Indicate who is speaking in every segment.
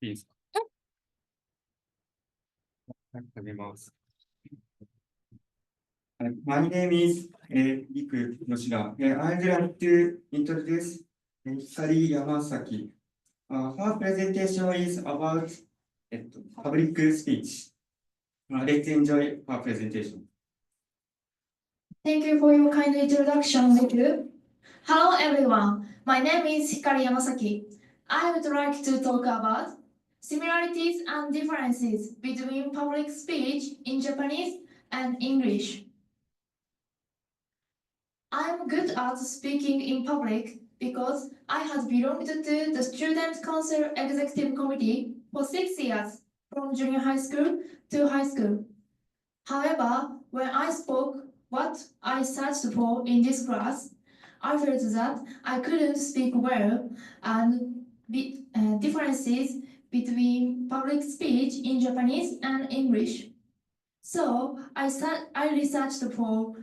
Speaker 1: いいですか？始めます。My name is Riku Yoshida. I'd like to introduce Hikari Yamasaki. Her presentation is about public speech. Let's enjoy her presentation.
Speaker 2: Thank you for your kind introduction, Riku. Hello everyone, my name is Hikari Yamasaki. I would like to talk about similarities and differences between public speech in Japanese and English. I'm good at speaking in public because I had belonged to the Student Council Executive Committee for 6 years, from junior high school to high school. However, when I spoke what I searched for in this class, I felt that I couldn't speak well and differences between public speech in Japanese and English. So I researched for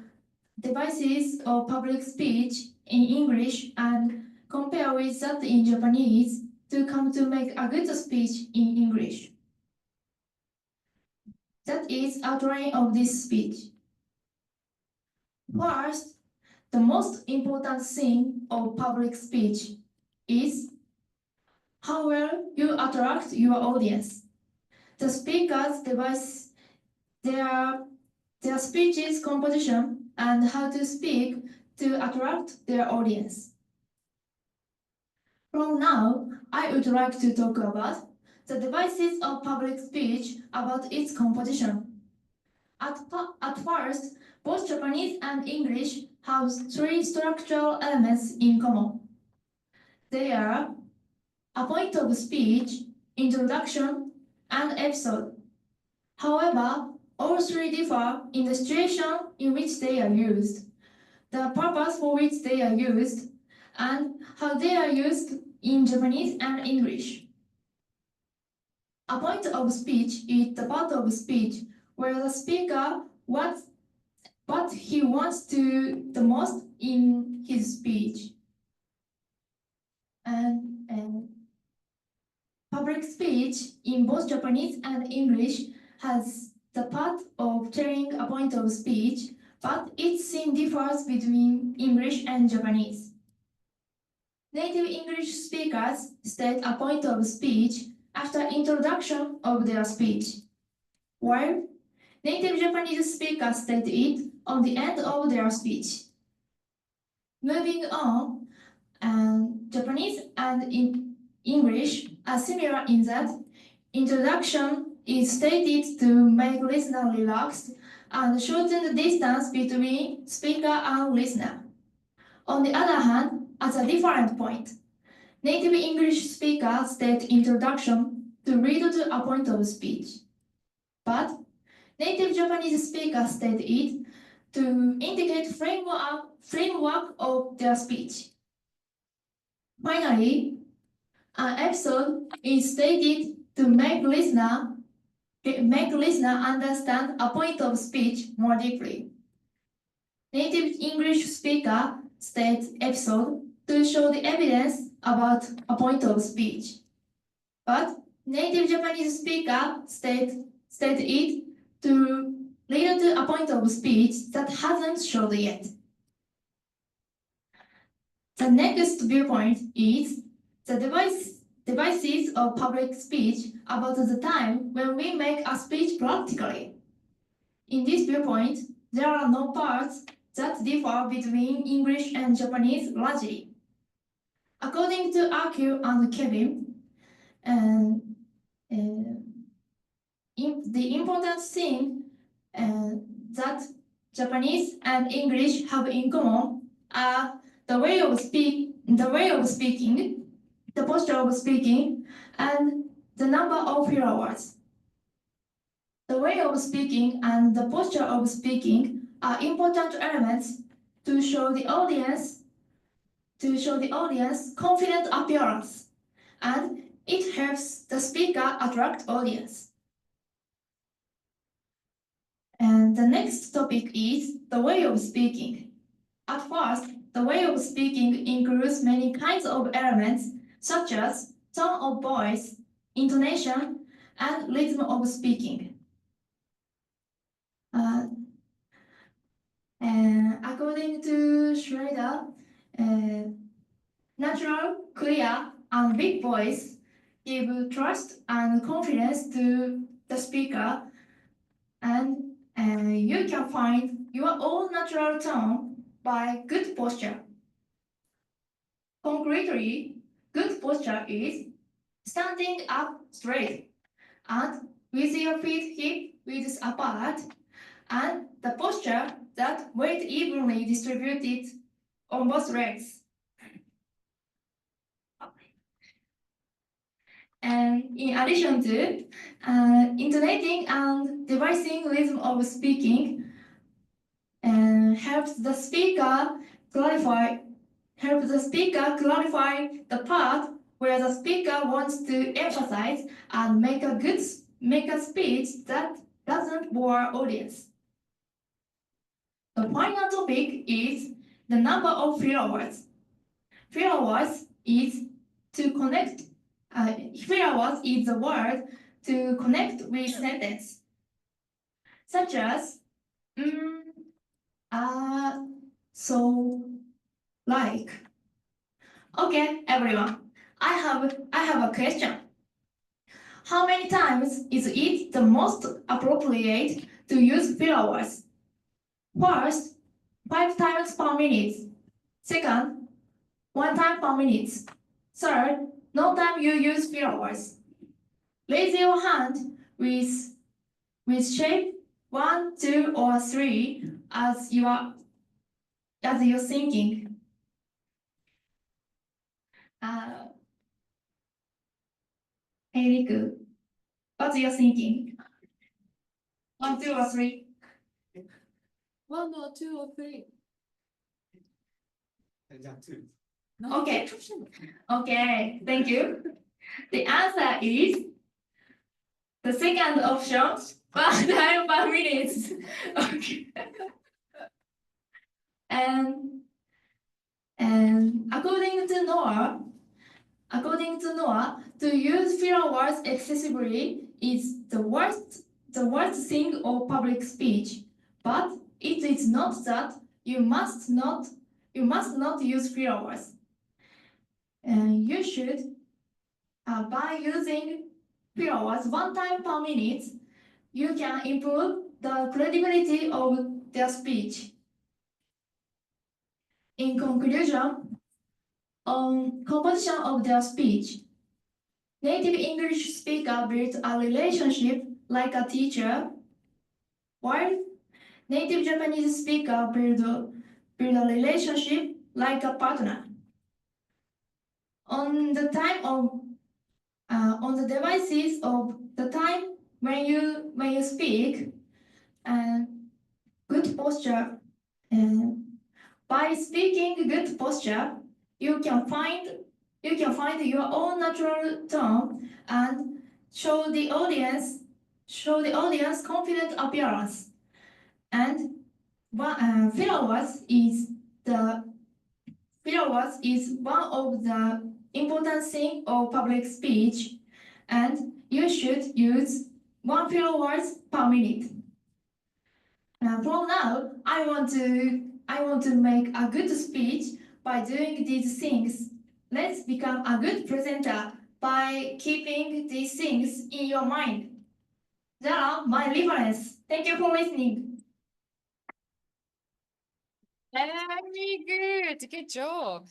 Speaker 2: devices of public speech in English and compare with that in Japanese to come to make a good speech in English. That is outline of this speech. First, the most important thing of public speech is how well you attract your audience. The speakers devise their speech's composition and how to speak to attract their audience. From now, I would like to talk about the devices of public speech about its composition. At first, both Japanese and English have 3 structural elements in common. They are a point of speech, introduction, and episode. However, all 3 differ in the situation in which they are used, the purpose for which they are used, and how they are used in Japanese and English. A point of speech is the part of speech where the speaker what he wants to the most in his speech. And public speech in both Japanese and English has the part of telling a point of speech, but its theme differs between English and Japanese. Native English speakers state a point of speech after introduction of their speech, while native Japanese speakers state it on the end of their speech. Moving on, Japanese and English are similar in that introduction is stated to make listener relaxed and shorten the distance between speaker and listener. On the other hand, as a different point, native English speakers state introduction to lead to a point of speech. But native Japanese speakers state it to indicate framework of their speech. Finally, an episode is stated to make listener understand a point of speech more deeply. Native English speaker states episode to show the evidence about a point of speech. But native Japanese speaker state it to lead to a point of speech that hasn't showed yet. The next viewpoint is the devices of public speech about the time when we make a speech practically. In this viewpoint, there are no parts that differ between English and Japanese largely. According to Akio and Kevin, the important thing that Japanese and English have in common are the way of speaking, the posture of speaking, and the number of filler words. The way of speaking and the posture of speaking are important elements to show the audience confident appearance, and it helps the speaker attract audience. And the next topic is the way of speaking. At first, the way of speaking includes many kinds of elements such as tone of voice, intonation, and rhythm of speaking. According to Schrader, natural, clear, and big voice give trust and confidence to the speaker, and you can find your own natural tone by good posture. Concretely, good posture is standing up straight and with your feet hip width apart, and the posture that weight evenly distributed on both legs. And in addition to intonating and devising rhythm of speaking, helps the speaker clarify the part where the speaker wants to emphasize and make a speech that doesn't bore audience. The final topic is the number of filler words. Filler words is to connect. Filler words is the word to connect with sentence, such as so, like. Okay, everyone. I have a question. How many times is it the most appropriate to use filler words? First, 5 times per minute. Second, 1 time per minute. Third, no time you use filler words. Raise your hand with shape 1, 2, or 3 as you're thinking. Hey Riku, what's your thinking? 1, 2, or 3?
Speaker 3: 1 or 2 or 3.
Speaker 1: Two.
Speaker 2: Okay. Okay, thank you. The answer is the second option, 1 time per minute. Okay. And according to Noah, to use filler words excessively is the worst thing of public speech. But it is not that you must not use filler words. You should, by using filler words 1 time per minute, you can improve the credibility of their speech. In conclusion, on composition of their speech, native English speaker built a relationship like a teacher, while native Japanese speaker build a relationship like a partner. On the devices of the time when you speak, good posture. By speaking good posture, you can find your own natural tone and show the audience confident appearance. And filler words is one of the important things of public speech, and you should use 1 filler words per minute. From now, I want to make a good speech by doing these things. Let's become a good presenter by keeping these things in your mind. There are my reference. Thank you for listening.
Speaker 3: Very good. Good job.